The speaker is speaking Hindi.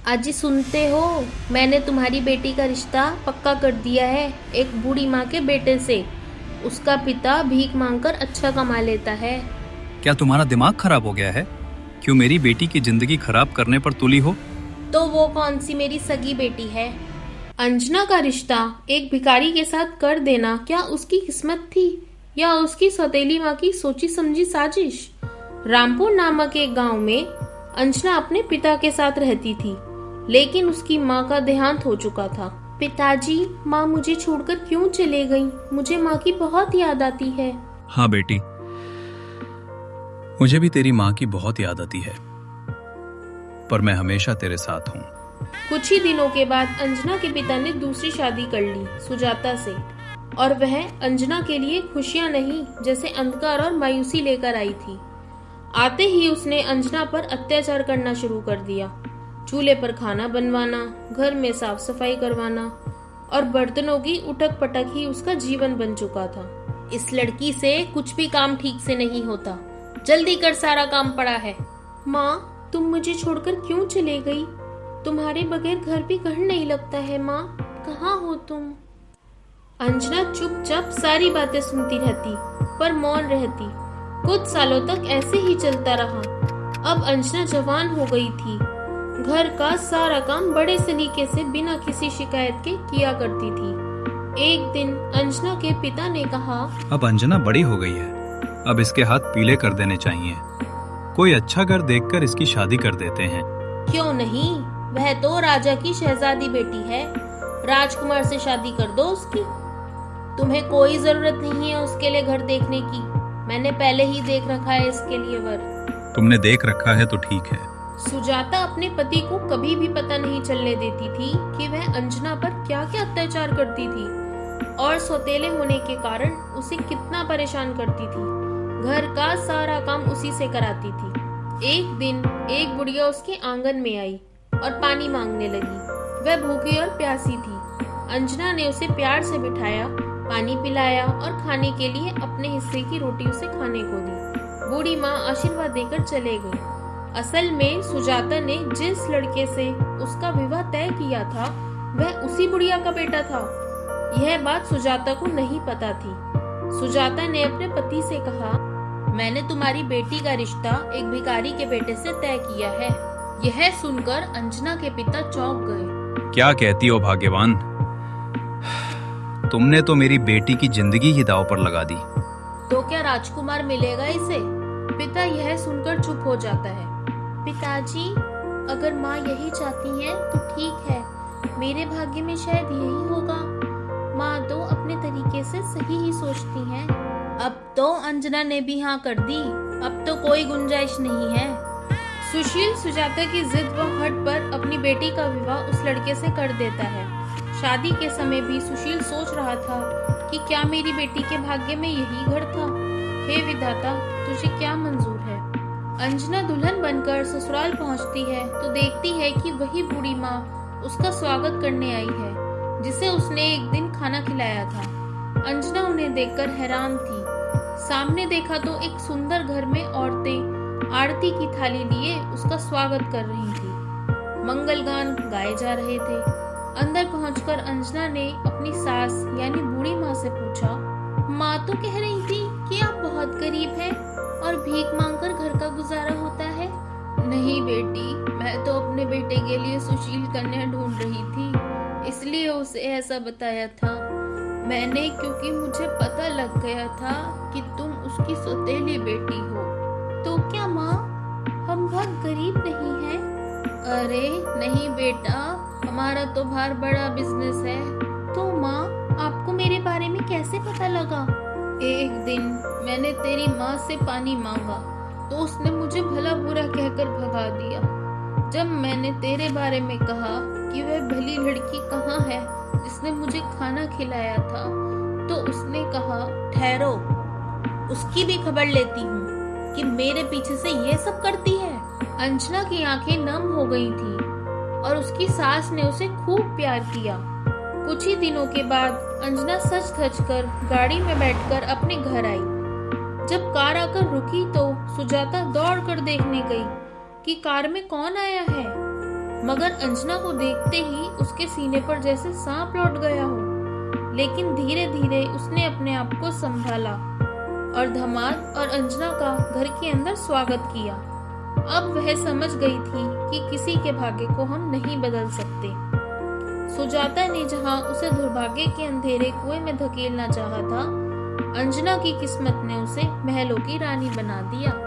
अजी सुनते हो, मैंने तुम्हारी बेटी का रिश्ता पक्का कर दिया है एक बूढ़ी माँ के बेटे से। उसका पिता भीख मांगकर अच्छा कमा लेता है। क्या तुम्हारा दिमाग खराब हो गया है? क्यों मेरी बेटी की जिंदगी खराब करने पर तुली हो? तो वो कौन सी मेरी सगी बेटी है? अंजना का रिश्ता एक भिखारी के साथ कर देना क्या उसकी किस्मत थी या उसकी सौतेली माँ की सोची समझी साजिश? रामपुर नामक एक गांव में अंजना अपने पिता के साथ रहती थी, लेकिन उसकी माँ का देहांत हो चुका था। पिताजी, माँ मुझे छोड़कर क्यों चले गई? मुझे माँ की बहुत याद आती है। हाँ बेटी, मुझे भी तेरी माँ की बहुत याद आती है, पर मैं हमेशा तेरे साथ हूँ। कुछ ही दिनों के बाद अंजना के पिता ने दूसरी शादी कर ली सुजाता से, और वह अंजना के लिए खुशियां नहीं जैसे अंधकार और मायूसी लेकर आई थी। आते ही उसने अंजना पर अत्याचार करना शुरू कर दिया। चूल्हे पर खाना बनवाना, घर में साफ सफाई करवाना और बर्तनों की उठक पटक ही उसका जीवन बन चुका था। इस लड़की से कुछ भी काम ठीक से नहीं होता। जल्दी कर, सारा काम पड़ा है। माँ, तुम मुझे छोड़कर क्यों चले गई? तुम्हारे बगैर घर भी घर नहीं लगता है। माँ, कहाँ हो तुम? अंजना चुपचाप सारी बातें सुनती रहती, पर मौन रहती। कुछ सालों तक ऐसे ही चलता रहा। अब अंजना जवान हो गई थी। घर का सारा काम बड़े सलीके से बिना किसी शिकायत के किया करती थी। एक दिन अंजना के पिता ने कहा, अब अंजना बड़ी हो गई है, अब इसके हाथ पीले कर देने चाहिए। कोई अच्छा घर देखकर इसकी शादी कर देते हैं। क्यों नहीं? वह तो राजा की शहजादी बेटी है। राजकुमार से शादी कर दो उसकी। तुम्हें कोई जरूरत नहीं है उसके लिए घर देखने की। मैंने पहले ही देख रखा है इसके लिए वर। तुमने देख रखा है तो ठीक है। सुजाता अपने पति को कभी भी पता नहीं चलने देती थी कि वह अंजना पर क्या क्या अत्याचार करती थी और सौतेले होने के कारण उसे कितना परेशान करती थी। घर का सारा काम उसी से कराती थी। एक दिन एक बुढ़िया उसके आंगन में आई और पानी मांगने लगी। वह भूखी और प्यासी थी। अंजना ने उसे प्यार से बिठाया, पानी पिलाया और खाने के लिए अपने हिस्से की रोटी उसे खाने को दी। बूढ़ी माँ आशीर्वाद देकर चले गई। असल में सुजाता ने जिस लड़के से उसका विवाह तय किया था वह उसी बुढ़िया का बेटा था। यह बात सुजाता को नहीं पता थी। सुजाता ने अपने पति से कहा, मैंने तुम्हारी बेटी का रिश्ता एक भिखारी के बेटे से तय किया है। यह सुनकर अंजना के पिता चौंक गए। क्या कहती हो भाग्यवान, तुमने तो मेरी बेटी की जिंदगी ही दांव पर लगा दी। तो क्या राजकुमार मिलेगा इसे? पिता यह सुनकर चुप हो जाता है। पिताजी, अगर माँ यही चाहती हैं तो ठीक है। मेरे भाग्य में शायद यही होगा। माँ तो अपने तरीके से सही ही सोचती हैं। अब तो अंजना ने भी हाँ कर दी। अब तो कोई गुंजाइश नहीं है। सुशील सुजाता की जिद व हट पर अपनी बेटी का विवाह उस लड़के से कर देता है। शादी के समय भी सुशील सोच रहा था कि क्या मेरी बेटी के भाग्य में यही घर था। हे विधाता, तुझे क्या मंजूर है। अंजना दुल्हन बनकर ससुराल पहुंचती है तो देखती है कि वही बूढ़ी माँ उसका स्वागत करने आई है जिसे उसने एक दिन खाना खिलाया था। अंजना उन्हें देखकर हैरान थी। सामने देखा तो एक सुंदर घर में औरतें आरती की थाली लिए उसका स्वागत कर रही थी। मंगल गान गाए जा रहे थे। अंदर पहुंचकर अंजना ने अपनी सास यानी बूढ़ी माँ से पूछा, माँ तो कह रही थी कि आप बहुत गरीब हैं और भीख मांगकर घर का गुजारा होता है। नहीं बेटी, मैं तो अपने बेटे के लिए सुशील कन्या ढूंढ रही थी, इसलिए उसे ऐसा बताया था मैंने, क्योंकि मुझे पता लग गया था कि तुम उसकी सौतेली बेटी हो। तो क्या माँ, हम बहुत गरीब नहीं हैं? अरे नहीं बेटा, हमारा तो बाहर बड़ा बिजनेस है। तो माँ, आपको मेरे बारे में कैसे पता लगा? एक दिन मैंने तेरी माँ से पानी मांगा तो उसने मुझे भला बुरा कहकर भगा दिया। जब मैंने तेरे बारे में कहा कि वह भली लड़की कहाँ है जिसने मुझे खाना खिलाया था, तो उसने कहा, ठहरो, उसकी भी खबर लेती हूँ कि मेरे पीछे से ये सब करती है। अंजना की आंखें नम हो गई थी और उसकी सास ने उसे खूब प्यार किया। कुछ ही दिनों के बाद अंजना सच धज कर गाड़ी में बैठकर अपने घर आई। जब कार आकर रुकी तो सुजाता दौड़ कर देखने गई कि कार में कौन आया है। मगर अंजना को देखते ही उसके सीने पर जैसे सांप लौट गया हो। लेकिन धीरे धीरे उसने अपने आप को संभाला और धमाल और अंजना का घर के अंदर स्वागत किया। अब वह समझ गई थी कि किसी के भाग्य को हम नहीं बदल सकते। सुजाता ने जहां उसे दुर्भाग्य के अंधेरे कुएं में धकेलना चाहा था, अंजना की किस्मत ने उसे महलों की रानी बना दिया।